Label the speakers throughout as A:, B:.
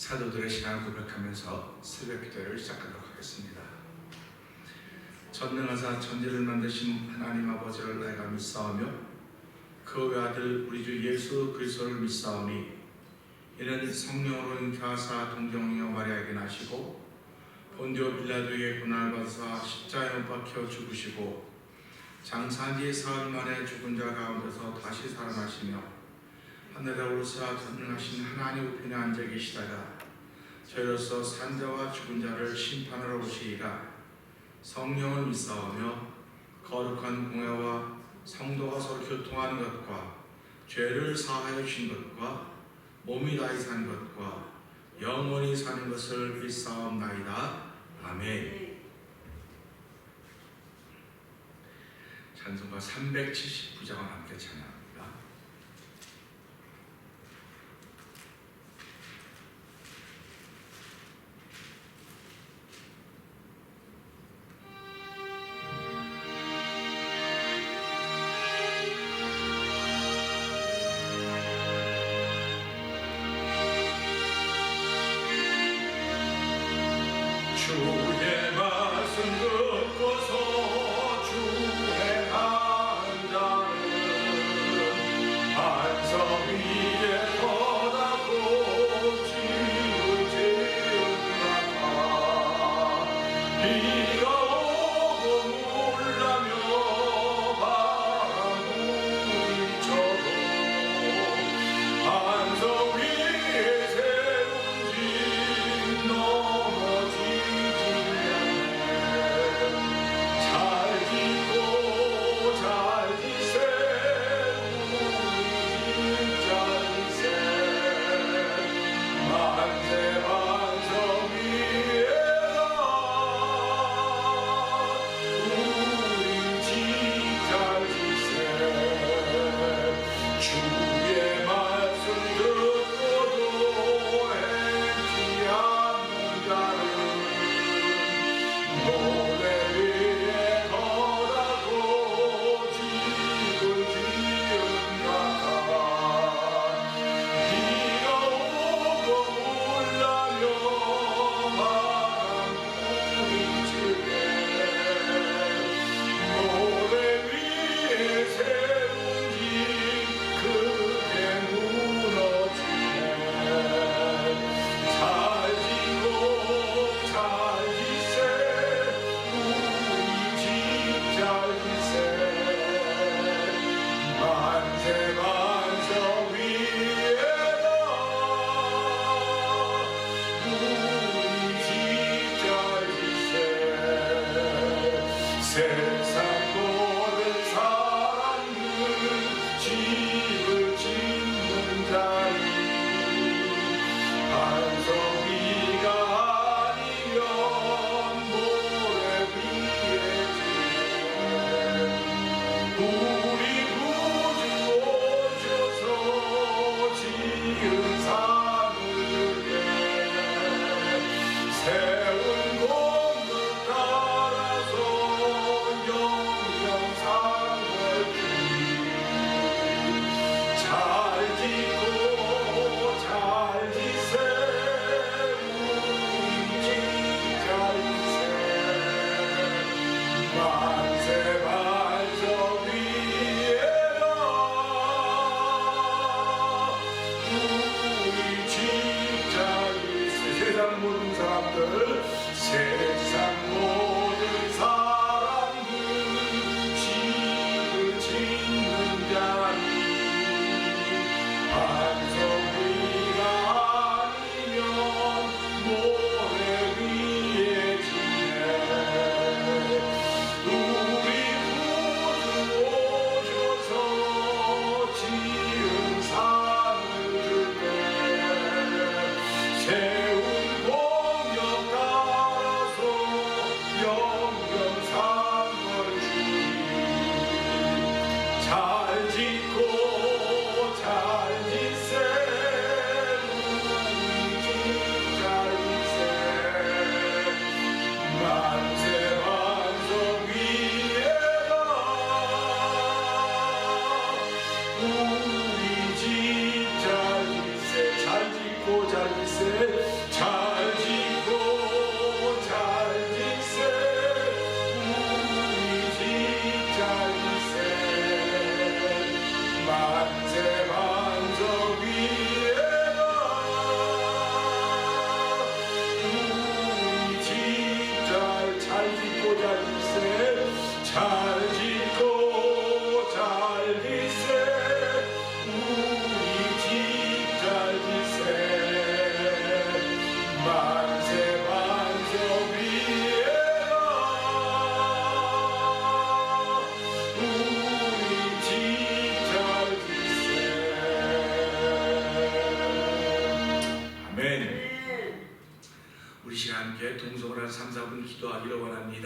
A: 사도들의 신앙을 고백하면서 새벽 기도를 시작하도록 하겠습니다. 전능하사 천지를 만드신 하나님 아버지를 내가 믿사오며 그 외아들 우리 주 예수 그리스도를 믿사오니 이는 성령으로 잉태하사 동정녀 마리아에게 나시고 본디오 빌라도에게 고난받으사 십자가에 못 박혀 죽으시고 장사한 지 사흘 만에 죽은 자 가운데서 다시 살아나시며 하늘에 오르사 전능하신 하나님 우편에 앉아 계시다가 저희로서 산자와 죽은 자를 심판하러 오시리라. 성령을 믿사오며 거룩한 공회와 성도가 서로 교통하는 것과 죄를 사하여 주신 것과 몸이 다시 사는 것과 영원히 사는 것을 믿사옵나이다. 아멘. 찬송가 379장을 함께 찬양합니다.
B: 주의 말씀 듣고서 주의 한 자는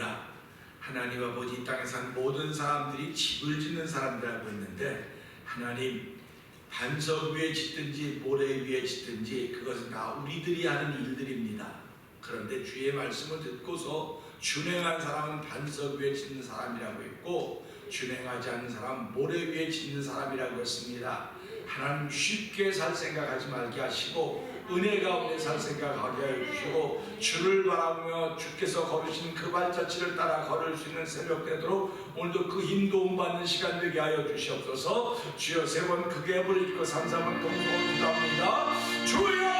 A: 아니라 하나님 아버지 이 땅에 산 모든 사람들이 집을 짓는 사람들이라고 했는데, 하나님 반석 위에 짓든지 모래 위에 짓든지 그것은 다 우리들이 하는 일들입니다. 그런데 주의 말씀을 듣고서 준행한 사람은 반석 위에 짓는 사람이라고 했고, 준행하지 않는 사람은 모래 위에 짓는 사람이라고 했습니다. 하나님 쉽게 살 생각하지 말게 하시고 은혜 가운데 살 생각하게 하여 주시고, 주를 바라보며 주께서 걸으신 그 발자취를 따라 걸을 수 있는 새벽 되도록 오늘도 그 힘 도움 받는 시간 되게 하여 주시옵소서. 주여 세 번 크게 부르짖고 삼삼은 동성을 기도합니다. 주여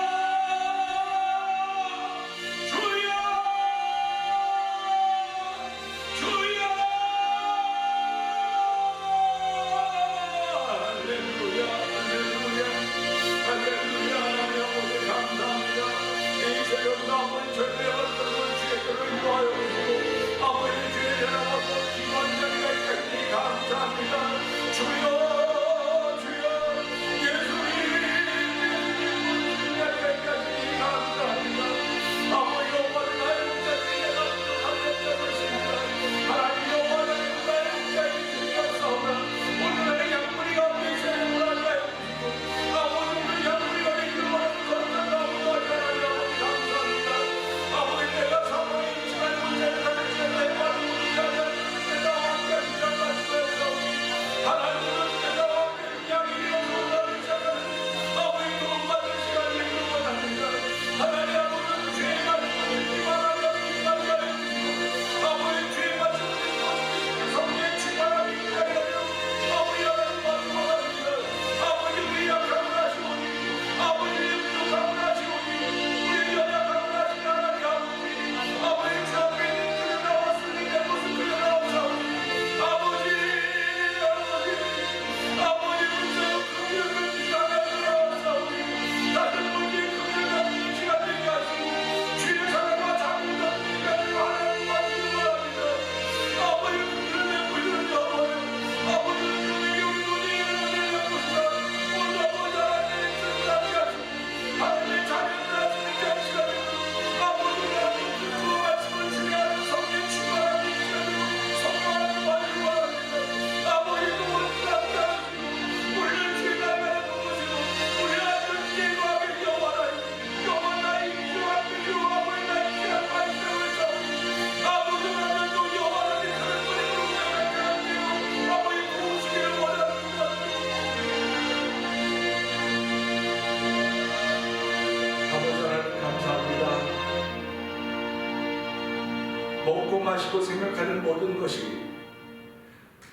A: 먹고 마시고 생각하는 모든 것이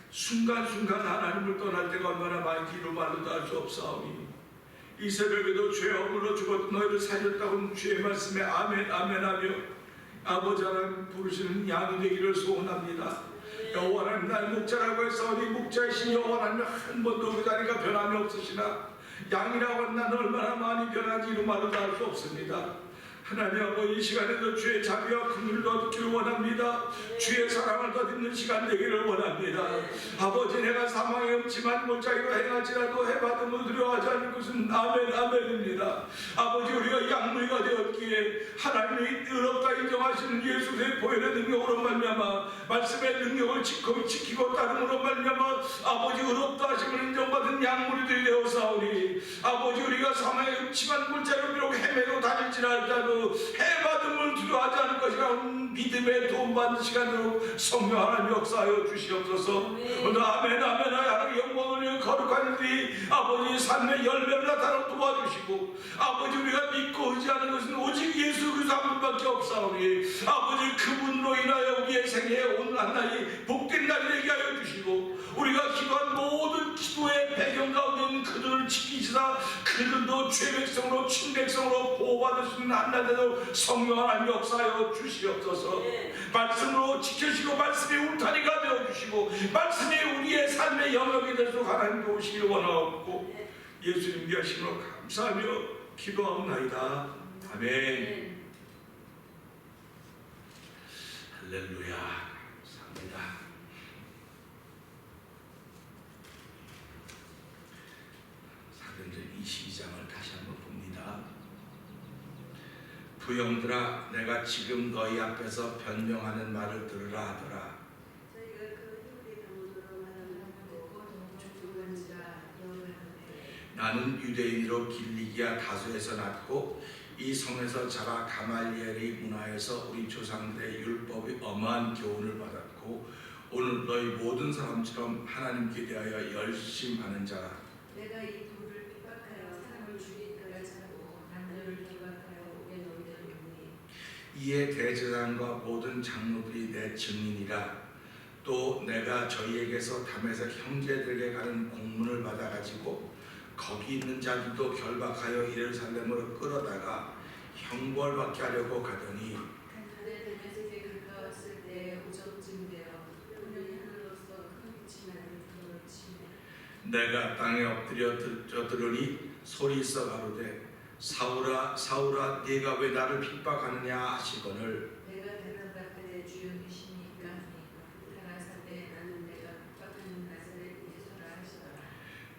A: 순간순간 하나님을 떠날 때가 얼마나 많기로 말로도 알 수 없사오니, 이 새벽에도 죄 허물어 죽었던 너희를 살렸다고 주의 말씀에 아멘 아멘 하며 아버지 하나님 부르시는 양이 되기를 소원합니다. 여호와 하나님 나의 목자라고 했사오니 목자이신 여호와 하나님 한 번도 그 자리가 변함이 없으시나 양이라고 한 나는 얼마나 많이 변한지로 말로도 알 수 없습니다. 하나님 아버지 이 시간에도 주의 자비와 긍휼을 얻기를 원합니다. 주의 사랑을 덧입는 시간 되기를 원합니다. 아버지 내가 사망에 없지만 못자기로 행하지라도 해받음을 두려워하지 않을 것은 아멘 아멘입니다. 아버지 우리가 양무리가 되었기에 하나님이 의롭다 인정하시는 예수의 보혈의 능력으로 말미암아 말씀의 능력을 지키고 따름으로 말미암아 아버지 의롭다 하심을 인정받은 양무리들이 되어사오니, 아버지 우리가 사망에 없지만 물자로 비록 헤매고 다닐지라도 해받음을 두려워하지 않을 것이라 믿음의 도움받는 시간으로 성령 하나님 역사하여 주시옵소서. 오늘 아멘 아멘 하여 영광을 거룩한 우리 아버지 삶의 열매를 나타내 도와주시고, 아버지 우리가 믿고 의지하는 것은 오직 예수 그리스도 한 분밖에 없사오니 아버지 그분으로 인하여 우리의 생애에 오늘 한날이 복된 날이 되게 하여 주시고, 우리가 기도한 모든 기도의 배경 가운데 있는 그들을 지키시다 그들도 죄백성으로 친백성으로 보호받을 수 있는 한날에도 성령 하나님 역사하여 주시옵소서. 말씀으로 지켜주시고 말씀의 울타리가 되어주시고 말씀이 우리의 삶의 영역이 될수록 하나님 도우시길 원하옵고 예수님 위하심으로 감사하며 기도하옵나이다. 아멘. 할렐루야. 감사합니다. 사도행전 22장을 다시 한번 봅니다. 두 형들아 내가 지금 너희 앞에서 변명하는 말을 들으라 하더라.
C: 저희가 그 히브리 방언으로 말하는 듣고 죽음한지라 여호와하되
A: 나는 유대인으로 길리기아 다소에서 났고 이 성에서 자라 가말리엘의 문화에서 우리 조상들의 율법의 엄한 교훈을 받았고 오늘 너희 모든 사람처럼 하나님께 대하여 열심하는 자라.
C: 내가 이 돌을 핍박하여 사람을 죽인 때가 차고 남녀를 결박하여 옥에 넣으려니
A: 이에 대제사장과 모든 장로들이 내 증인이라. 또 내가 저희에게서 담에색 형제들에게 가는 공문을 받아가지고 거기 있는 자들도 결박하여 예루살렘으로 끌어다가 형벌받게 하려고 가더니
C: 간판에 다메섹에 가까웠을 때 오정쯤되어 하늘이 하늘로서 큰 빛이 나는 불을 치네
A: 내가 땅에 엎드려 들으니 소리 있어 가로되 사울아 사울아 네가 왜 나를 핍박하느냐 하시거늘
C: 내가 대답하되 주여 계시니까 가라사대 나는 내가 핍박하는 나사렛 예수라 하시더라.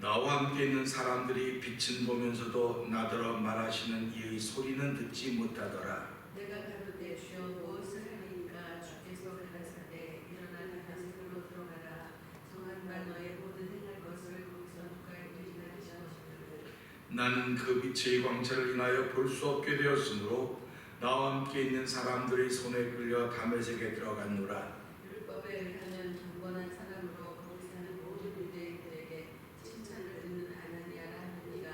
A: 나와 함께 있는 사람들이 빛은 보면서도 나더러 말하시는 이의 소리는 듣지 못하더라.
C: 내가 가로되 주여 무엇을 하리이까 주께서 가라사대 일어나 다메섹으로 들어가라 정한 바 너의 모든 행할 것을 거기서 누가 이르리라 하시거늘
A: 나는 그 빛의 광채를 인하여 볼 수 없게 되었으므로 나와 함께 있는 사람들의 손에 끌려 다메섹에 들어갔노라.
C: 율법에 의하면 경건한 사람으로 거기 사는 모든 유대인들에게 칭찬을 듣는 아나니아라 하느니가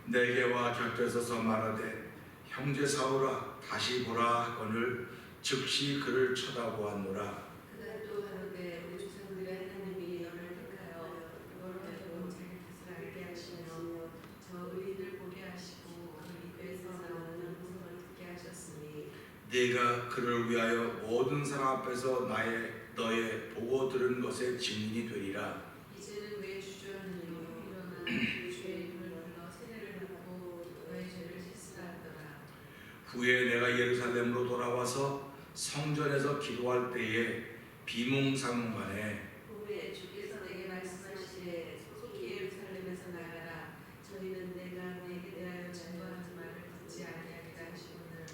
A: 내게 와 곁에 서서 말하되 형제 사울아 다시 보라 하거늘 즉시 그를 쳐다보았노라.
C: 그가 또 하루되 우리 조상들의 하나님이 너를 택하여 너로 하여금 자기 뜻을 알게 하시며 저 의인을 보게 하시고 그 입에서 나오는 음성을 듣게 하셨으니
A: 네가 그를 위하여 모든 사람 앞에서 너의 보고 들은 것의 증인이 되리라.
C: 이제는 왜 주저하느냐 일어나 그 주의 이름을 불러 세례를 받고 너의 죄를 씻으라.
A: 후에 내가 예루살렘으로 돌아와서 성전에서 기도할 때에 비몽사몽간에
C: 후에 주께서 내게 말씀하시되 속히 예루살렘에서 나가라 저희는 내가 내게 대하여 증거하는 말을 듣지 아니하리라 하시거늘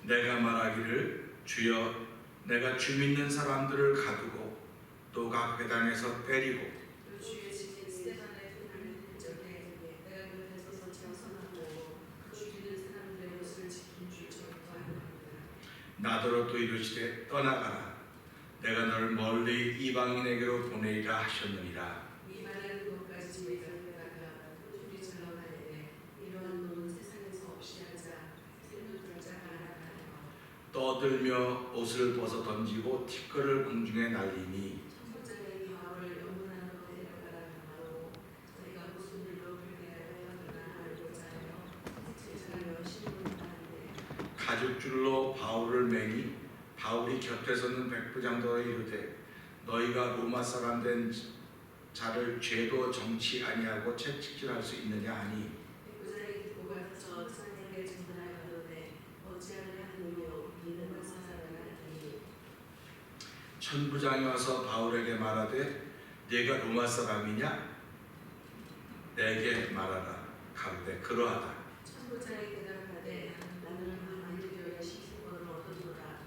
A: 내가 말하기를 주여 내가 주 믿는 사람들을 가두고 또 각 회당에서 때리고
C: 또 주의 증인 스데반의 손을 든 적에 내가 곁에 서서 청선하고 그 죽이는 사람들의 옷을 지킨 줄 전파하노라.
A: 나더러 또 이르시되 떠나가라 내가 너를 멀리 이방인에게로 보내리라 하셨느니라.
C: 이 말하는 것까지 내가 듣다가 소리질러 가되 이러한 노는 세상에서 없이 하자 생각할 자가 하나하나
A: 떠들며 옷을 벗어 던지고 티끌을 공중에 날리니
C: 청소장이 바울을 영문안으로 데려가라 하고 저희가 무슨 일로 그렇게 하였나 알고자 하여 제자가 신문을 하는데
A: 가죽줄로 바울을 매니 바울이 곁에 서는 백부장들에 이르되 너희가 로마 사람 된 자를 죄도 정치 아니하고 채찍질할 수 있느냐 하니
C: 백부장이 듣고 가서 천사에게 증언하여되 어찌하려 하느뇨 이는 사사라 하니
A: 천부장이 와서 바울에게 말하되 네가 로마 사람이냐 내게 말하라 가로되 그러하다.
C: 천부장이 대답하되 나는 만일되어 시신권을 얻었노라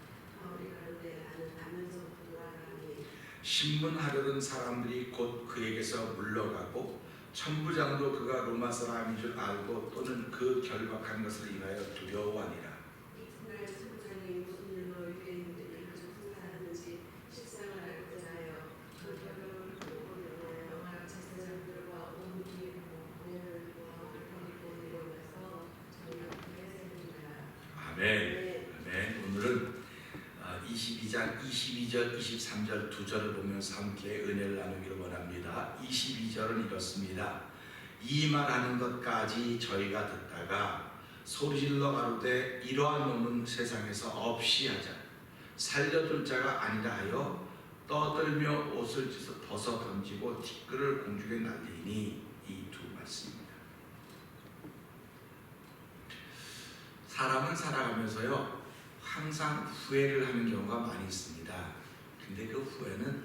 C: 바울이 가로되 나는 나면서부터 하니
A: 신문하려던 사람들이 곧 그에게서 물러가고 천부장도 그가 로마 사람인 줄 알고 또는 그 결박한 것을 인하여 두려워하니라.
C: 이튿날 천부장이 무슨 일로 유대인들이 가족 행사하는지 실상을 알고자 하여 그 결론을 보고 영화 제사장들과 온 기회로 공회를 바울을 데리고 내려오면서 저희가 그에 세우니라.
A: 아멘. 아멘. 오늘은 22장 22절 23절 두 절을 보면서 함께 은혜를 나누기를 원합니다. 22절은 이렇습니다. 이 말하는 것까지 저희가 듣다가 소리질러 가로되 이러한 놈은 세상에서 없이 하자 살려둘 자가 아니라 하여 떠들며 옷을 벗어 던지고 티끌을 공중에 날리니 이 두 말씀입니다. 사람은 살아가면서요 항상 후회를 하는 경우가 많이 있습니다. 근데 그 후회는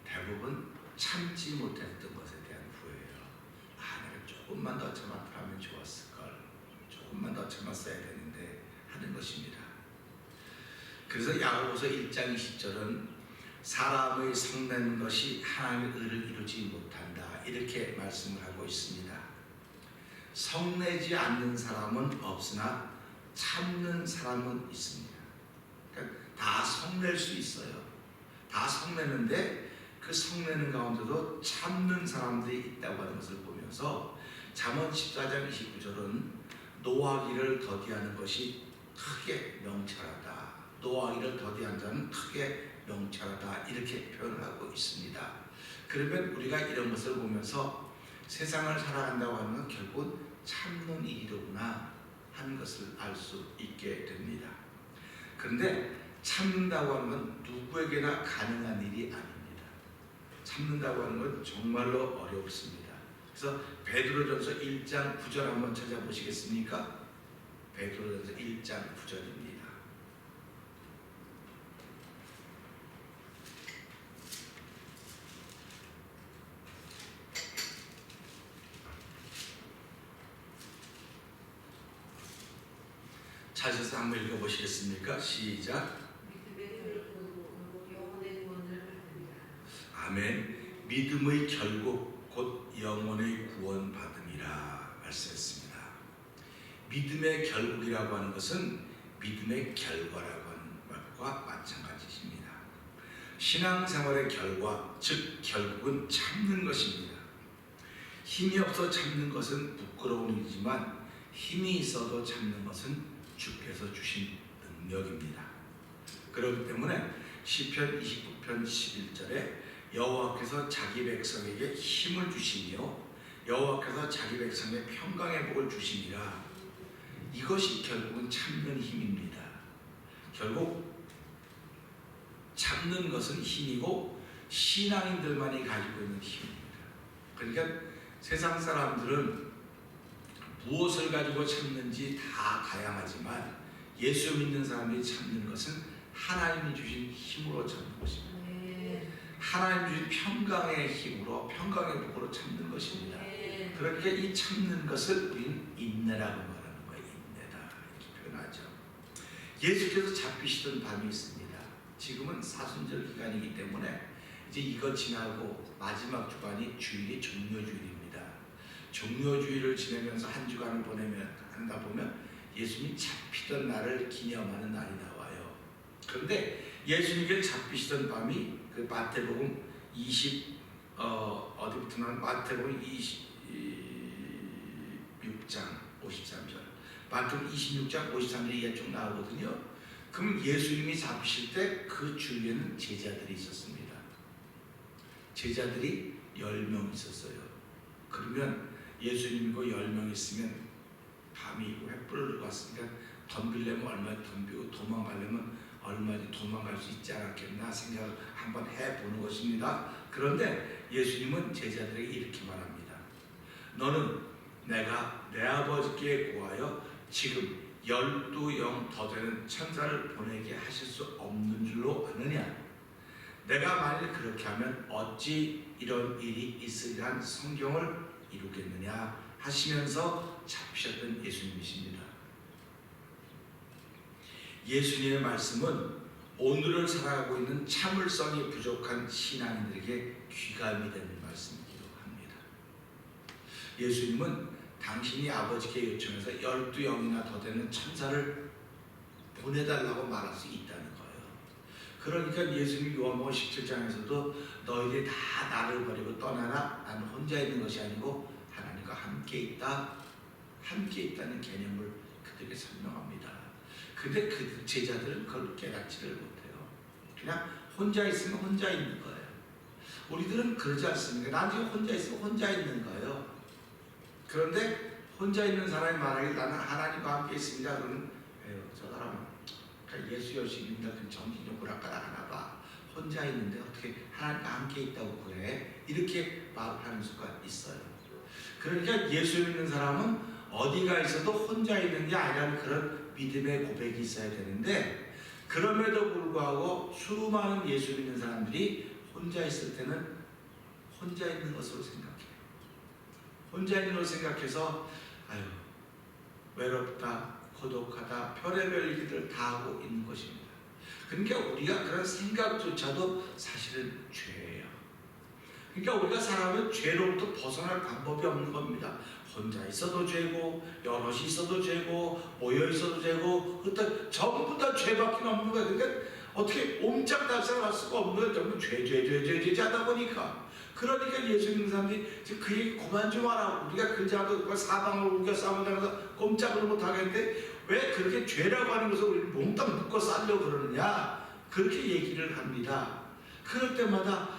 A: 대부분 참지 못했던 것에 대한 후회예요. 내가 조금만 더 참았더라면 좋았을걸. 조금만 더 참았어야 되는데 하는 것입니다. 그래서 야고보서 1장 20절은 사람의 성내는 것이 하나님의 의를 이루지 못한다, 이렇게 말씀을 하고 있습니다. 성내지 않는 사람은 없으나 참는 사람은 있습니다. 그러니까 다 성낼 수 있어요. 다 성내는데 그 성내는 가운데도 참는 사람들이 있다고 하는 것을 보면서 잠언 14장 29절은 노하기를 더디하는 것이 크게 명철하다, 노하기를 더디한 자는 크게 명철하다, 이렇게 표현을 하고 있습니다. 그러면 우리가 이런 것을 보면서 세상을 살아간다고 하는 건 결국 참는 일이로구나 하는 것을 알 수 있게 됩니다. 그런데 참는다고 하는 건 누구에게나 가능한 일이 아닙니다. 참는다고 하는 건 정말로 어렵습니다. 그래서 베드로전서 1장 9절 한번 찾아보시겠습니까? 베드로전서 1장 9절입니다. 찾아서 한번 읽어보시겠습니까? 시작. 아멘. 믿음의 결국 곧 영혼의 구원 받음이라 말씀했습니다. 믿음의 결국이라고 하는 것은 믿음의 결과라고 하는 것과 마찬가지입니다. 신앙생활의 결과, 즉 결국은 참는 것입니다. 힘이 없어 참는 것은 부끄러운 일이지만 힘이 있어도 참는 것은 주께서 주신 능력입니다. 그렇기 때문에 시편 29편 11절에 여호와께서 자기 백성에게 힘을 주시며 여호와께서 자기 백성의 평강의 복을 주시니라. 이것이 결국은 참는 힘입니다. 결국 참는 것은 힘이고 신앙인들만이 가지고 있는 힘입니다. 그러니까 세상 사람들은 무엇을 가지고 참는지 다 다양하지만 예수 믿는 사람이 참는 것은 하나님이 주신 힘으로 참는 것입니다. 하나님 주신 평강의 힘으로, 평강의 복으로 참는 것입니다. 그러니까 이 참는 것을 우리는 인내라고 말하는 거예요. 인내다, 이렇게 표현하죠. 예수께서 잡히시던 밤이 있습니다. 지금은 사순절 기간이기 때문에 이제 이거 지나고 마지막 주간이 주일이 종료주일입니다. 종료주일을 지내면서 한 주간을 한다 보면 예수님이 잡히던 날을 기념하는 날이 나와요. 그런데 예수님께 잡히시던 밤이 그 마태복음 어디부터는 마태복음 26장 53절, 마태복음 26장 53절에 이게 쭉 나오거든요. 그럼 예수님이 잡히실 때 그 주위에는 제자들이 있었습니다. 제자들이 10명 있었어요. 그러면 예수님이고 10명 있으면 밤이고 횃불을 왔으니까 덤비려면 얼마나 덤비고 도망가려면 얼마나 도망갈 수 있지 않았겠나 생각을 한번 해보는 것입니다. 그런데 예수님은 제자들에게 이렇게 말합니다. 너는 내가 내 아버지께 구하여 지금 12영 더 되는 천사를 보내게 하실 수 없는 줄로 아느냐? 내가 만일 그렇게 하면 어찌 이런 일이 있으리란 성경을 이루겠느냐 하시면서 잡히셨던 예수님이십니다. 예수님의 말씀은 오늘을 살아가고 있는 참을성이 부족한 신앙인들에게 귀감이 되는 말씀이기도 합니다. 예수님은 당신이 아버지께 요청해서 12영이나 더 되는 천사를 보내달라고 말할 수 있다는 거예요. 그러니까 예수님 요한복음 17장에서도 너희들이 다 나를 버리고 떠나라. 나는 혼자 있는 것이 아니고 하나님과 함께 있다. 함께 있다는 개념을 그들에게 설명합니다. 근데 그 제자들은 그걸 깨닫지를 못해요. 그냥 혼자 있으면 혼자 있는 거예요. 우리들은 그러지 않습니까? 난 지금 혼자 있으면 혼자 있는 거예요. 그런데 혼자 있는 사람이 말하길 나는 하나님과 함께 있습니다. 그러면 저 사람은 예수 열심입니다. 그 정신적으로 오락가락하나 봐. 혼자 있는데 어떻게 하나님과 함께 있다고 그래? 이렇게 말을 하는 수가 있어요. 그러니까 예수 믿는 사람은 어디가 있어도 혼자 있는 게 아니라는 그런 믿음의 고백이 있어야 되는데, 그럼에도 불구하고 수많은 예수 믿는 사람들이 혼자 있을 때는 혼자 있는 것으로 생각해요. 혼자 있는 것을 생각해서 아유 외롭다, 고독하다, 별의별 일들을 다 하고 있는 것입니다. 그러니까 우리가 그런 생각조차도 사실은 죄예요. 그러니까 우리가 살아가면 죄로부터 벗어날 방법이 없는 겁니다. 혼자 있어도 죄고, 여럿이 있어도 죄고, 모여 있어도 죄고, 그때 전부 다 죄밖에 없는 거예요. 그러니까 어떻게 옴짝달싹 할 수가 없는 거예요. 전부 죄 하다 보니까. 그러니까 예수 믿는 사람들이 그 얘기 그만 좀 하라. 우리가 그자도 사방을 우겨 싸움을 당해서 꼼짝을 못 하겠는데 왜 그렇게 죄라고 하는 것을 우리 몽땅 묶어 싸려고 그러느냐, 그렇게 얘기를 합니다. 그럴 때마다,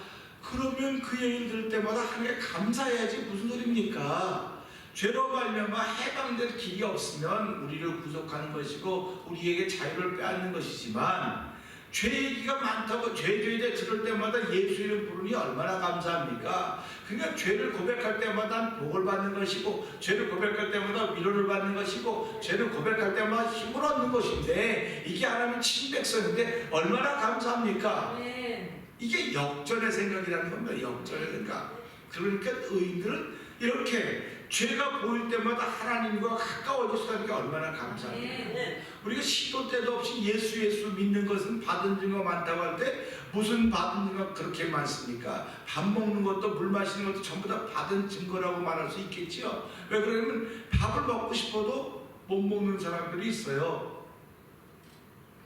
A: 그러면 그 얘기를 들을 때마다 하나님께 감사해야지 무슨 소리입니까? 죄로 말미암아 해방될 길이 없으면 우리를 구속하는 것이고 우리에게 자유를 빼앗는 것이지만, 죄 얘기가 많다고 죄 들을 때마다 예수 이름 부르니 얼마나 감사합니까? 그러니까 죄를 고백할 때마다 복을 받는 것이고, 죄를 고백할 때마다 위로를 받는 것이고, 죄를 고백할 때마다 힘을 얻는 것인데, 이게 하나님의 친백성인데 얼마나 감사합니까?
C: 네.
A: 이게 역전의 생각이라는 겁니다. 역전의 생각. 그러니까 의인들은 이렇게 죄가 보일 때마다 하나님과 가까워질 수 있는 게 얼마나 감사합니까?
C: 네.
A: 우리가 시도 때도 없이 예수 믿는 것은 받은 증거 많다고 할 때 무슨 받은 증거가 그렇게 많습니까? 밥 먹는 것도 물 마시는 것도 전부 다 받은 증거라고 말할 수 있겠지요. 왜 그러냐면 밥을 먹고 싶어도 못 먹는 사람들이 있어요.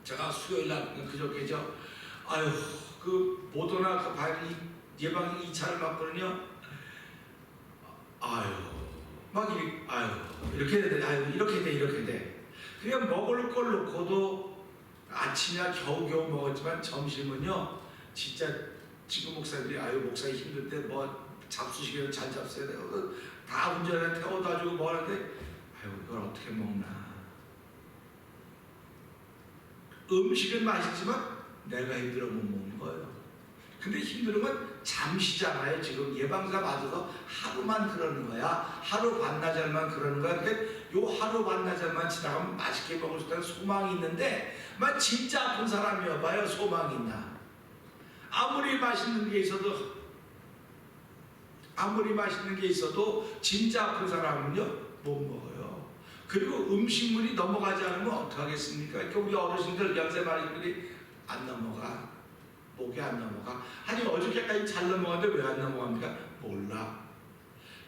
A: 제가 수요일 날 그저께죠. 아유, 그 모더나 그 바이러스 예방 2차를 맞거든요. 아유, 막 이렇게 돼, 이렇게 돼. 그냥 먹을 걸 놓고도 아침이나 겨우겨우 먹었지만 점심은요, 진짜 지금 목사님들이 목사님 힘들 때 뭐 잡수시기를 잘 잡숴야 돼요. 다 운전에 태워다 주고 뭐 하는데 이걸 어떻게 먹나. 음식은 맛있지만 내가 힘들어 못 먹는 거예요. 근데 힘든 건 잠시잖아요. 지금 예방사 맞아서 하루만 그러는 거야. 하루 반나절만 그러는 거야. 근데 요 하루 반나절만 지나가면 맛있게 먹을 수 있다는 소망이 있는데, 막 진짜 아픈 사람이어봐요. 소망이 있나. 아무리 맛있는 게 있어도 진짜 아픈 사람은요 못 먹어요. 그리고 음식물이 넘어가지 않으면 어떡하겠습니까? 그러니까 우리 어르신들 연세 많은 분들이 안 넘어가. 목이 안 넘어가. 아니 어저께까지 잘 넘어갔는데 왜 안 넘어갑니까? 몰라.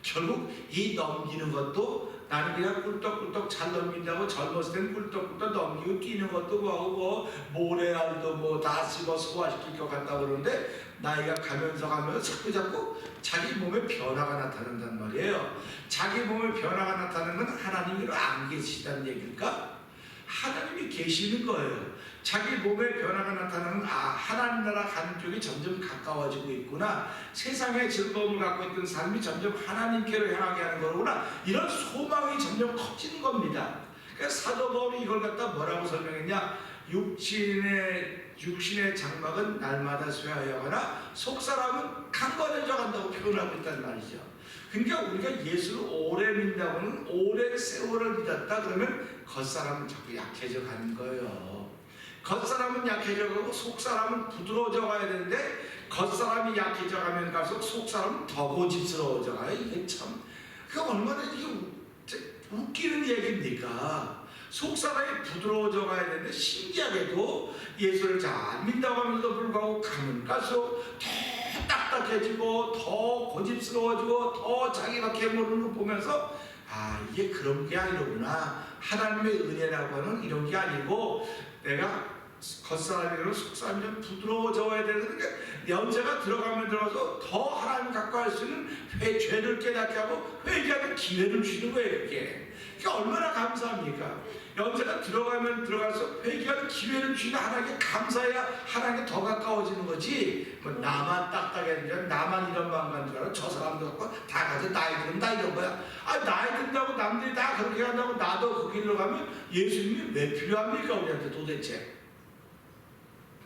A: 결국 이 넘기는 것도 나는 그냥 꿀떡꿀떡 잘 넘긴다고 젊었을 땐 꿀떡꿀떡 넘기고 뛰는 것도 뭐 모래알도 뭐 다 씹어 소화시킬 것 같다고 그러는데, 나이가 가면서 자꾸 자기 몸에 변화가 나타난단 말이에요. 자기 몸에 변화가 나타나는 건 하나님이 안 계시다는 얘기일까? 하나님이 계시는 거예요. 자기 몸에 변화가 나타나는 하나님 나라 가는 쪽이 점점 가까워지고 있구나. 세상의 즐거움을 갖고 있던 삶이 점점 하나님께로 향하게 하는 거구나. 이런 소망이 점점 커지는 겁니다. 그러니까 사도 바울이 이걸 갖다 뭐라고 설명했냐? 육신의 장막은 날마다 쇠하여가나 속사람은 강건해져 간다고 표현하고 있다는 말이죠. 그러니까 우리가 예수를 오래 믿는다고는 오랜 세월을 믿었다 그러면 겉사람은 자꾸 약해져 가는 거예요. 겉사람은 약해져 가고 속사람은 부드러워져 가야 되는데, 겉사람이 약해져 가면 갈수록 속사람은 더 고집스러워져 가요. 이게 참, 그게 얼마나 이게 웃기는 얘기입니까? 속사람이 부드러워져 가야 되는데, 신기하게도 예수를 잘 믿다고 하면서도 불구하고 가면 갈수록 더 딱딱해지고 더 고집스러워지고 더 자기가 괴물을 보면서 이게 그런 게 아니로구나. 하나님의 은혜라고 하는 이런 게 아니고 내가 겉사람이랑 속사람이 좀 부드러워져야 되는, 그러니까 연세가 들어가면 들어가서 더 하나님 가까이 할 수 있는 죄를 깨닫게 하고 회개하는 기회를 주는 거예요. 그게 얼마나 감사합니까? 연세가 들어가면 들어가서 회개하는 기회를 주는 하나님께 감사해야 하나님께 더 가까워지는 거지. 뭐 나만 딱딱했는데 나만 이런 마음 가는 줄 알아? 저 사람도 갖고 다 가서 나이 든다 이런 거야. 나이 든다고 남들이 다 그렇게 한다고 나도 그 길로 가면 예수님이 왜 필요합니까 우리한테 도대체?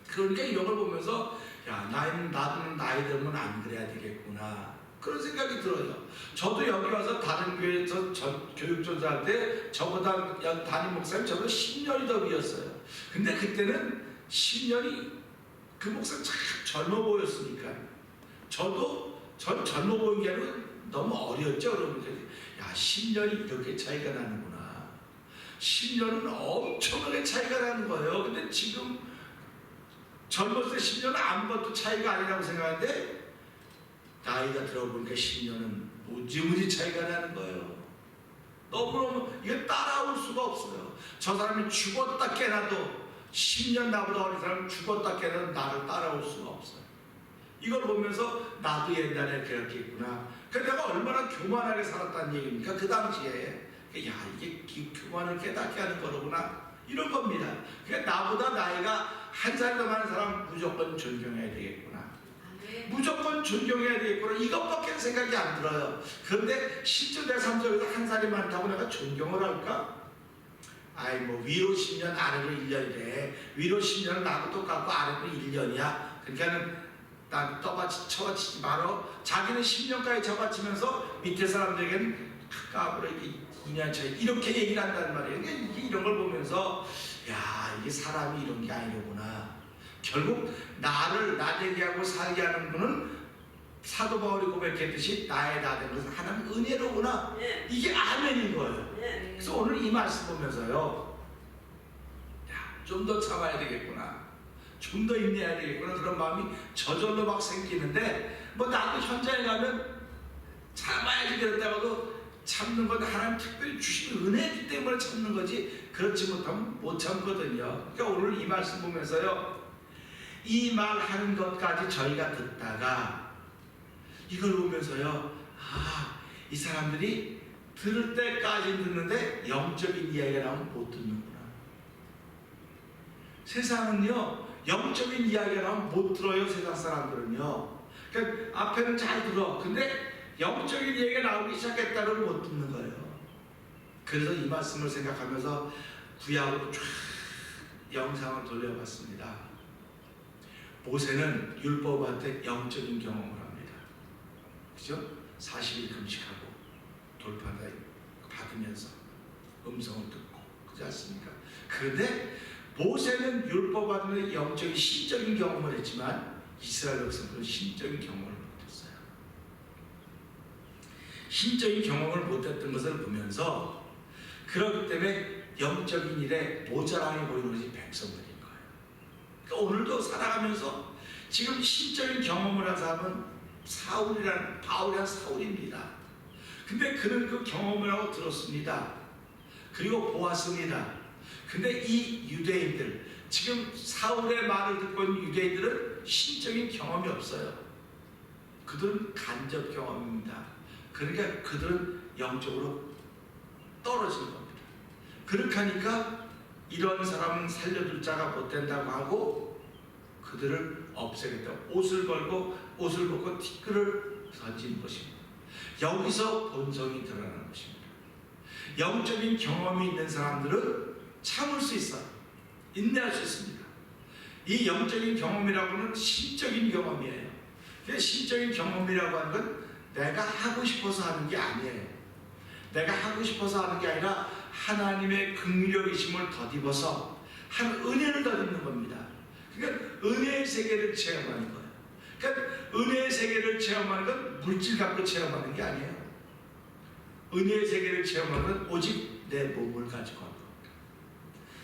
A: 그러니까 이런 걸 보면서 나도 나이 들면 안 그래야 되겠구나, 그런 생각이 들어요. 저도 여기 와서 다른 교회에서 교육전사할 때 저보다 담임 목사님 저보다 10년이 더 위였어요. 근데 그때는 10년이 그 목사님 참 젊어 보였으니까 전 젊어 보인 게 아니고 너무 어렸죠. 그러니까 10년이 이렇게 차이가 나는구나.
D: 10년은 엄청나게 차이가 나는 거예요. 근데 지금 젊었을 때 10년은 아무것도 차이가 아니라고 생각하는데 나이가 들어보니까 10년은 무지무지 차이가 나는 거예요. 너무너무 이거 따라올 수가 없어요. 저 사람이 죽었다 깨나도 10년 나보다 어린 사람은 죽었다 깨나도 나를 따라올 수가 없어요. 이걸 보면서 나도 옛날에 그렇게 했구나. 그러니까 내가 얼마나 교만하게 살았다는 얘기입니까? 그 당시에 야 이게 교만을 깨닫게 하는 거로구나 이런 겁니다. 그러니까 나보다 나이가 한 살 더 많은 사람 무조건 존경해야 되겠구나. 무조건 존경해야 되겠구나. 이것밖에 생각이 안 들어요. 그런데 실제 내 삶 속에서 한 살이 많다고 내가 존경을 할까? 아이 뭐 위로 10년 아래로 1년이래. 위로 10년은 나하고 똑같고 아래로 1년이야. 그러니까는 난 쳐받치지 말어. 자기는 10년까지 쳐받치면서 밑에 사람들에게는 까불어 2년 차이 이렇게 얘기를 한다는 말이에요. 그러니까 이런 걸 보면서 야 이게 사람이 이런 게 아니로구나. 결국 나를 나되게 하고 살게 하는 분은 사도 바울이 고백했듯이 나의 나 된 것은 하나님 은혜로구나. 이게 아멘인 거예요. 그래서 오늘 이 말씀 보면서요, 좀 더 참아야 되겠구나, 좀 더 인내해야 되겠구나 그런 마음이 저절로 막 생기는데 뭐 나도 현장에 가면 참아야지 그랬다가도 참는 건 하나님 특별히 주신 은혜이기 때문에 참는 거지 그렇지 못하면 못 참거든요. 그러니까 오늘 이 말씀 보면서요, 이 말하는 것까지 저희가 듣다가 이걸 보면서요, 이 사람들이 들을 때까지 듣는데 영적인 이야기가 나오면 못 듣는구나. 세상은요 영적인 이야기가 나오면 못 들어요. 세상 사람들은요. 그러니까 앞에는 잘 들어. 근데 영적인 이야기가 나오기 시작했다면 못 듣는 거예요. 그래서 이 말씀을 생각하면서 구약으로 쫙 영상을 돌려봤습니다. 모세는 율법한테 영적인 경험을 합니다. 그죠? 40일 금식하고 돌판다 받으면서 음성을 듣고 그렇지 않습니까? 그런데 모세는 율법하는 영적인 신적인 경험을 했지만 이스라엘 백성들은 신적인 경험을 못했어요. 신적인 경험을 못했던 것을 보면서 그렇기 때문에 영적인 일에 모자람이 보이는 것이 백성들인 거예요. 그러니까 오늘도 살아가면서 지금 신적인 경험을 한 사람은 바울이란 사울입니다. 근데 그는 그 경험을 하고 들었습니다. 그리고 보았습니다. 근데 이 유대인들, 지금 사울의 말을 듣고 있는 유대인들은 신적인 경험이 없어요. 그들은 간접 경험입니다. 그러니까 그들은 영적으로 떨어진 겁니다. 그렇게 하니까 이런 사람은 살려둘 자가 못 된다고 하고 그들을 없애겠다. 옷을 벗고 티끌을 던지는 것입니다. 여기서 본성이 드러나는 것입니다. 영적인 경험이 있는 사람들은 참을 수 있어요. 인내할 수 있습니다. 이 영적인 경험이라고는 신적인 경험이에요. 신적인 경험이라고 하는 건 내가 하고 싶어서 하는 게 아니에요. 내가 하고 싶어서 하는 게 아니라 하나님의 긍휼이심을 덧입어서 한 은혜를 덧입는 겁니다. 그러니까 은혜의 세계를 체험하는 거예요. 그러니까 은혜의 세계를 체험하는 건 물질 갖고 체험하는 게 아니에요. 은혜의 세계를 체험하는 건 오직 내 몸을 가지고 하는 겁니다.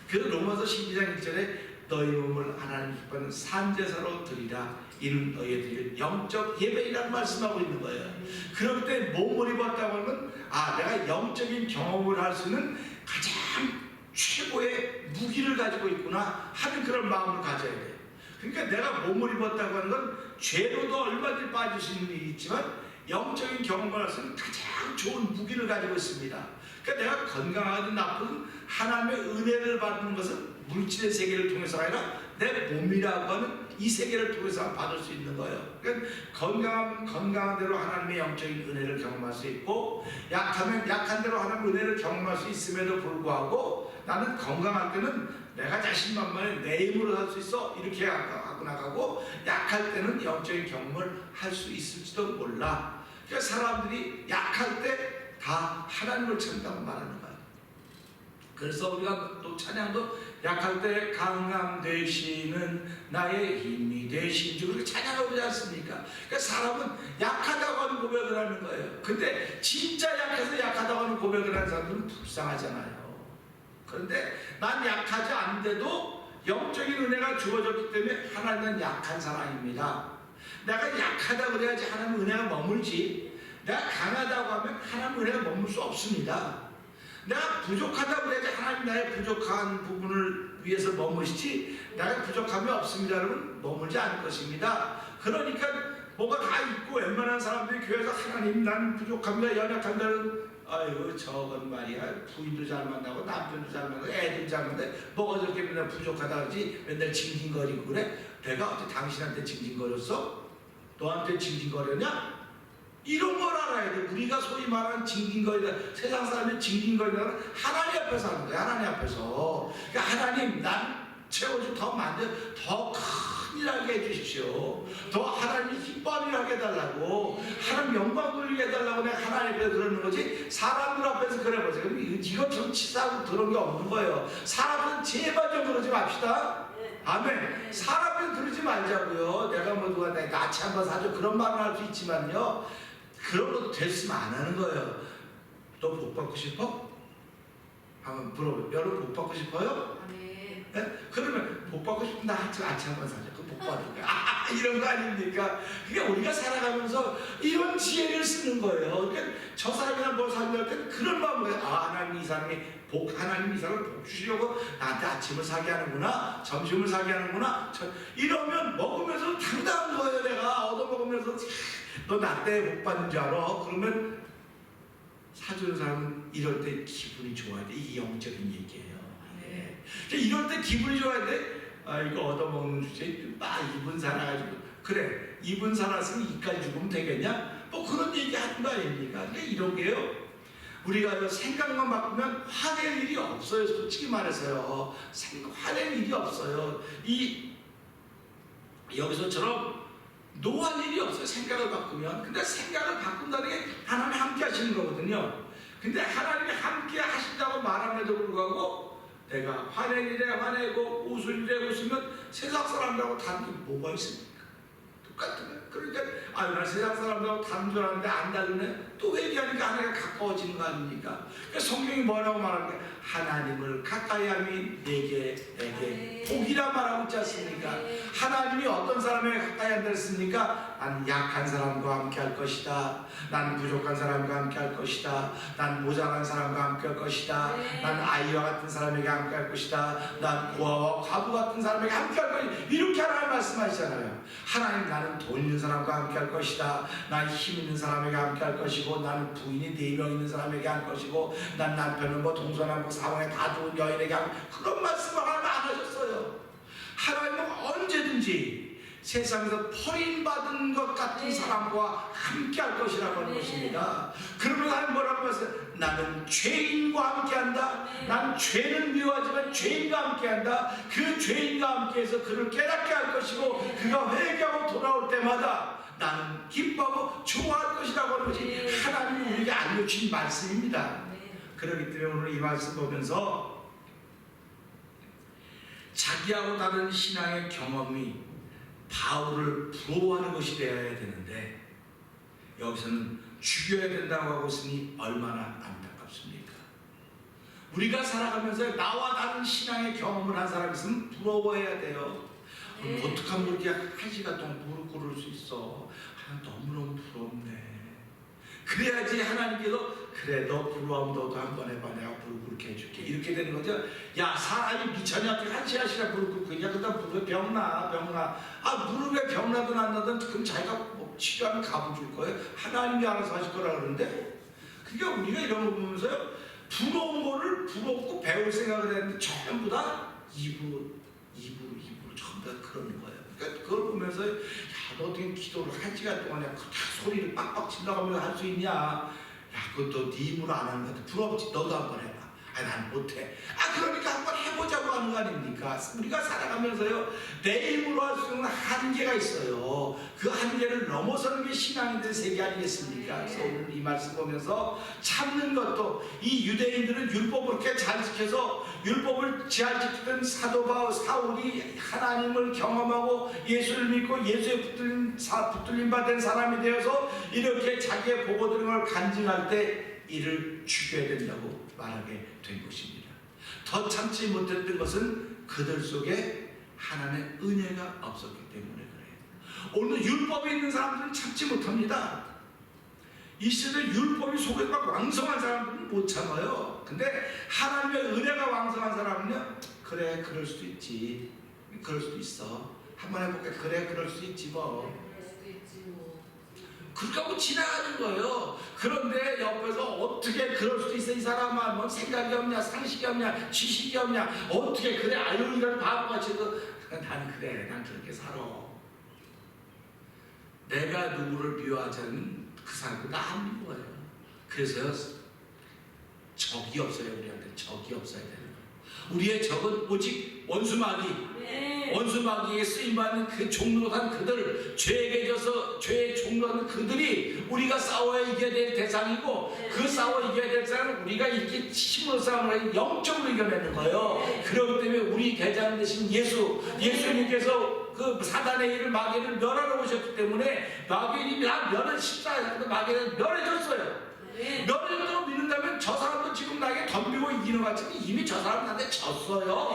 D: 그래서 로마서 12장 1절에 너희 몸을 하나님 기뻐하는 산제사로 드리라. 이는 너희의 드릴 영적 예배이라는 말씀하고 있는 거예요. 그럴 때 몸을 입었다고 하면 내가 영적인 경험을 할 수 있는 가장 최고의 무기를 가지고 있구나 하는 그런 마음을 가져야 돼요. 그러니까 내가 몸을 입었다고 하는 건 죄로도 얼마든지 빠질 수 있는 일이 있지만 영적인 경험을 할 수 있는 가장 좋은 무기를 가지고 있습니다. 그러니까 내가 건강하든 나쁘든 하나님의 은혜를 받는 것은 물질의 세계를 통해서가 아니라 내 몸이라고 하는 이 세계를 통해서 받을 수 있는 거예요. 그러니까 건강한 대로 하나님의 영적인 은혜를 경험할 수 있고, 약하면 약한 대로 하나님의 은혜를 경험할 수 있음에도 불구하고 나는 건강할 때는 내가 자신만만해 내 힘으로 할 수 있어 이렇게 하고 나가고, 약할 때는 영적인 경험을 할 수 있을지도 몰라. 그러니까 사람들이 약할 때 다 하나님을 찾는다고 말하는 거예요. 그래서 우리가 또 찬양도 약할 때 강함 되시는 나의 힘이 되신 줄 찬양하고 있지 않습니까? 그러니까 사람은 약하다고 하는 고백을 하는 거예요. 근데 진짜 약해서 약하다고 하는 고백을 하는 사람들은 불쌍하잖아요. 그런데 난 약하지 않은데도 영적인 은혜가 주어졌기 때문에 하나님은 약한 사람입니다. 내가 약하다고 그래야지 하나님 은혜가 머물지, 내가 강하다고 하면 하나님 은혜가 머물 수 없습니다. 내가 부족하다고 그래야지 하나님 나의 부족한 부분을 위해서 머무시지, 내가 부족함이 없습니다 여러분 머물지 않을 것입니다. 그러니까 뭐가 다 있고 웬만한 사람들이 교회에서 하나님 나는 부족합니다 연약한다는, 아이고 저건 말이야 부인도 잘 만나고 남편도 잘 만나고 애도 잘 만나고 뭐가 저렇게 맨날 부족하다 그러지 맨날 징징거리고 그래? 내가 어제 당신한테 징징거렸어? 너한테 징징거렸냐? 이런 걸 알아야 돼. 우리가 소위 말하는 징징거리다, 세상 사람이 징징거리다는 하나님 앞에서 하는 거야. 하나님 앞에서. 그러니까 하나님 난 채워주 더 만져 더 큰일하게 해주십시오. 더 하나님 기뻐하게 해달라고, 하나님 영광 돌리게 해달라고 내가 하나님 앞에서 그러는 거지, 사람들 앞에서 그래 보세요. 그럼 이것처럼 치사하고 그런 게 없는 거예요. 사람은 제발 좀 그러지 맙시다. 아멘. 사람 앞에서 그러지 말자고요. 내가 뭐 누가 나치 한번 사줘 그런 말은 할 수 있지만요, 그런 것도 됐으면 안 하는 거예요. 너 복 받고 싶어? 한번 물어봐요. 여러분 복 받고 싶어요?
C: 아멘.
D: 네? 그러면 복 받고 싶은데 아치 한번 사줘. 그럼 복 받을 거야. 이런 거 아닙니까? 그게 우리가 살아가면서 이런 지혜를 쓰는 거예요. 그러니까 저 사람이랑 뭘 살려 할 때는 그런 마음으로, 하나님 이 사람이 하나님 이 사람을 복 주시려고 나한테 아침을 사게 하는구나, 점심을 사게 하는구나. 이러면 먹으면서 당당한 거예요. 내가 얻어먹으면서 너 나 때 복 받는 줄 알아? 그러면 사주는 사람은 이럴 때 기분이 좋아야 돼. 이게 영적인 얘기예요. 네. 이럴 때 기분이 좋아야 돼. 이거 얻어먹는 주제에 이분 살아가지고, 그래 이분 살았으면 이까지 죽으면 되겠냐? 뭐 그런 얘기 하는 거 아닙니까? 그러니까 이런 게요, 우리가 생각만 바꾸면 화낼 일이 없어요. 솔직히 말해서요. 화낼 일이 없어요. 여기서처럼 노할 일이 없어요. 생각을 바꾸면. 근데 생각을 바꾼다는 게 하나님이 함께 하시는 거거든요. 근데 하나님이 함께 하신다고 말함에도 불구하고 내가 화낼 일에 화내고 웃을 일에 웃으면 세상 사람들하고 다른 게 뭐가 있습니까? 똑같은 거예요. 그러니까 나 세상 사람들하고 다른 줄 알았는데 안 다르네. 또 회개하니까 하나님과 가까워지는 거 아닙니까? 그러니까 성경이 뭐라고 말하는 거야? 하나님을 가까이 함이 내게 복이라 말하고 있지 않습니까? 하나님이 어떤 사람에게 가까이 한다 했습니까? 난 약한 사람과 함께 할 것이다. 난 부족한 사람과 함께 할 것이다. 난 모자란 사람과 함께 할 것이다. 난 아이와 같은 사람에게 함께 할 것이다. 난 고아와 과부 같은 사람에게 함께 할 것이다. 이렇게 하나님 말씀하시잖아요. 하나님 나는 돈 있는 사람과 함께 할 것이다. 난 힘 있는 사람에게 함께 할 것이고, 나는 부인이 4명 있는 사람에게 할 것이고, 난 남편은 동서남북 사방에 다 좋은 여인에게 그런 말씀을 하나님 안 하셨어요. 하나님은 언제든지 세상에서 버림받은 것 같은 사람과 함께 할 것이라고 하는 것입니다. 그러면 하나님 뭐라고 하세요? 나는 죄인과 함께 한다. 난 죄는 미워하지만 죄인과 함께 한다. 그 죄인과 함께 해서 그를 깨닫게 할 것이고, 그가 회개하고 돌아올 때마다 나는 기뻐하고 좋아할 것이라고 하는 것이 하나님이 우리에게 알려주신 말씀입니다. 그렇기 때문에 오늘 이 말씀 보면서 자기하고 다른 신앙의 경험이 바울을 부러워하는 것이 되어야 되는데, 여기서는 죽여야 된다고 하고 있으니 얼마나 안타깝습니까? 우리가 살아가면서 나와 다른 신앙의 경험을 한 사람이 있으면 부러워해야 돼요. 어떻게 하면 그렇게 1시간 동안 무릎 꿇을 수 있어? 너무너무 부럽네. 그래야지 하나님께서 그래 너 부러움 너도 한번 해봐, 내가 무릎 꿇게 해줄게, 이렇게 되는 거죠. 야 사람이 미쳤냐? 1시간씩이나 무릎 꿇고 있냐? 그다음 무릎에 병나. 무릎에 병나든 안 나든 그럼 자기가 뭐 치료하면 값을 줄 거예요? 하나님이 알아서 하실 거라 그러는데, 그러니까 우리가 이런 거 보면서요, 부러운 거를 부럽고 배울 생각을 했는데 전부 다 입으로 전부 다 그러는 거예요. 그러니까 그걸 보면서 너 어떻게 기도를 1시간 동안에 소리를 빡빡 질러가면서 할 수 있냐? 야 그것도 네 힘으로 안 하는 것 같아. 부럽지? 너도 한번 해봐. 난 못해. 그러니까 한번 해보자고 하는 거 아닙니까? 우리가 살아가면서요, 내 힘으로 할 수 있는 한계가 있어요. 그 한계를 넘어서는 게 신앙이 된 세계 아니겠습니까? 그래서 오늘 이 말씀 보면서 참는 것도, 이 유대인들은 율법을 그렇게 잘 지켜서 율법을 잘 지키던 사도 사울이 하나님을 경험하고 예수를 믿고 예수에 붙들림 받은 사람이 되어서 이렇게 자기의 보고 들은 걸 간증할 때 이를 죽여야 된다고 말하게 된 것입니다. 더 참지 못했던 것은 그들 속에 하나님의 은혜가 없었기 때문에 그래요. 오늘 율법에 있는 사람들은 참지 못합니다. 이 시대 율법이 속에 막 왕성한 사람들은 못 참아요. 근데 하나님의 은혜가 왕성한 사람은요, 그래 그럴 수도 있지, 그럴 수도 있어, 한번 해볼게, 그래 그럴 수 있지 뭐,
C: 그럴 수도 있지 뭐.
D: 그렇게 하고 지나가는 거예요. 그런데 옆에서 어떻게 그럴 수도 있어, 이 사람아, 뭐 생각이 없냐, 상식이 없냐, 지식이 없냐, 어떻게 그래, 아유 이런 바보같이, 나는 그래, 난 그렇게 살아. 내가 누구를 미워하지 않는 그 사람도 나 안 미워해요. 그래서요, 적이 없어요. 우리한테 적이 없어야 되는 거예요. 우리의 적은 오직 원수마귀,
C: 네.
D: 원수마귀에 쓰임받는 그 종로한 그들, 죄에 져서 죄의 종로한 그들이 우리가 싸워야 이겨야 될 대상이고, 그 싸워 이겨야 될 대상은 우리가 이렇게 힘으로 싸우는 영적으로 이겨내는 거예요. 그렇기 때문에 우리 대장 되신 예수님께서 그 사단의 일을, 마귀를 멸하러 오셨기 때문에 마귀님이 다 멸을 십자가에서 마귀를 멸해줬어요. 멸해줬다고 믿는다면 저 사람도 지금 나에게 덤비고 이기는 것 같지만 이미 저 사람 나한테 졌어요.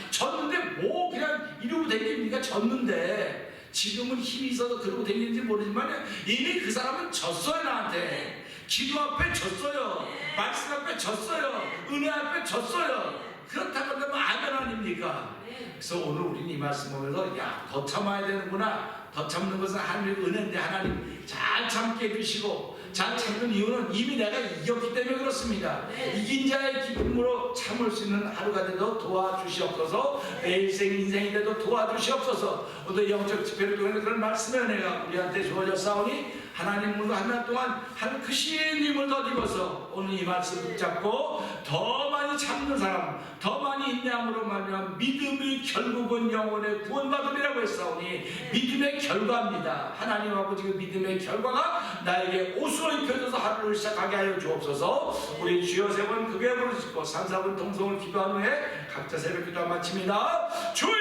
D: 졌는데 뭐 그냥 이러고 댕깁니까? 졌는데 지금은 힘이 있어서 그러고 댕기는지 모르지만 이미 그 사람은 졌어요. 나한테 기도 앞에 졌어요. 말씀 앞에 졌어요. 은혜 앞에 졌어요. 그렇다고 한다면 아멘 아닙니까? 그래서 오늘 우리는 이 말씀 보면서 야, 더 참아야 되는구나. 더 참는 것은 하나님의 은혜인데 하나님 잘 참게 해주시고, 잘 참는 이유는 이미 내가 이겼기 때문에 그렇습니다. 이긴 자의 기쁨으로 참을 수 있는 하루가 되도록 도와주시옵소서. 내 인생이 되도록 도와주시옵소서. 오늘 영적 집회를 통해 그런 말씀의 은혜가 우리한테 주어졌사오니 하나님으로 한 날 동안 한 크신 힘을 덧입어서 오늘 이 말씀 붙잡고 더 많이 참는 사람, 더 많이 인내함으로 말미암아 믿음이 결국은 영혼의 구원받음이라고 했사오니 믿음의 결과입니다. 하나님 아버지 그 믿음의 결과가 나에게 옷으로 입혀져서 하루를 시작하게 하여 주옵소서. 우리 주여 세 번 크게 부르시고 3, 4분 통성을 기도한 후에 각자 새벽 기도 마칩니다. 주여!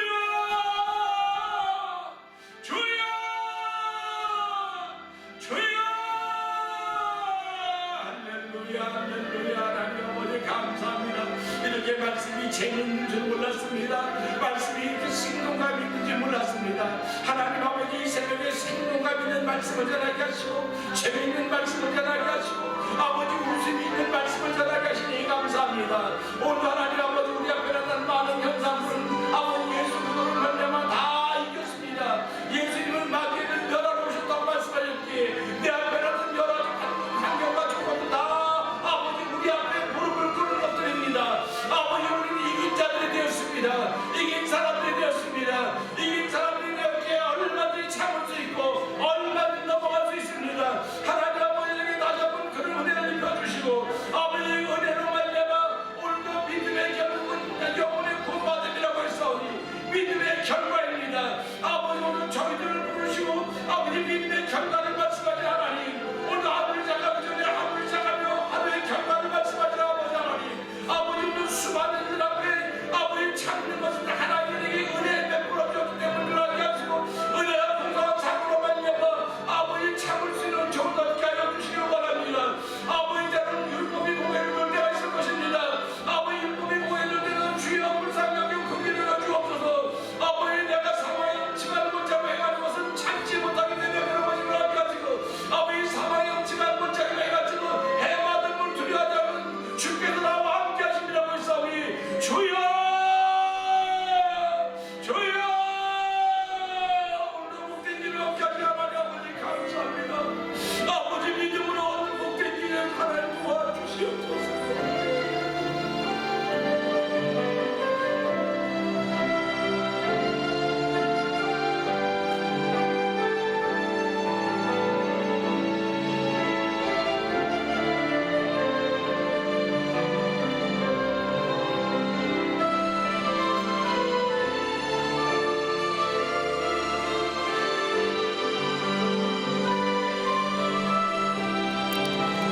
D: 주여! 주여! 할렐루야, 할렐루야. 하나님 아버지 감사합니다. 이렇게 말씀이 재밌는 줄 몰랐습니다. 말씀이 이렇게 생동감 있는 줄 몰랐습니다. 하나님 아버지 이 새벽에 생동감 있는 말씀을 전하게 하시고 재밌는 말씀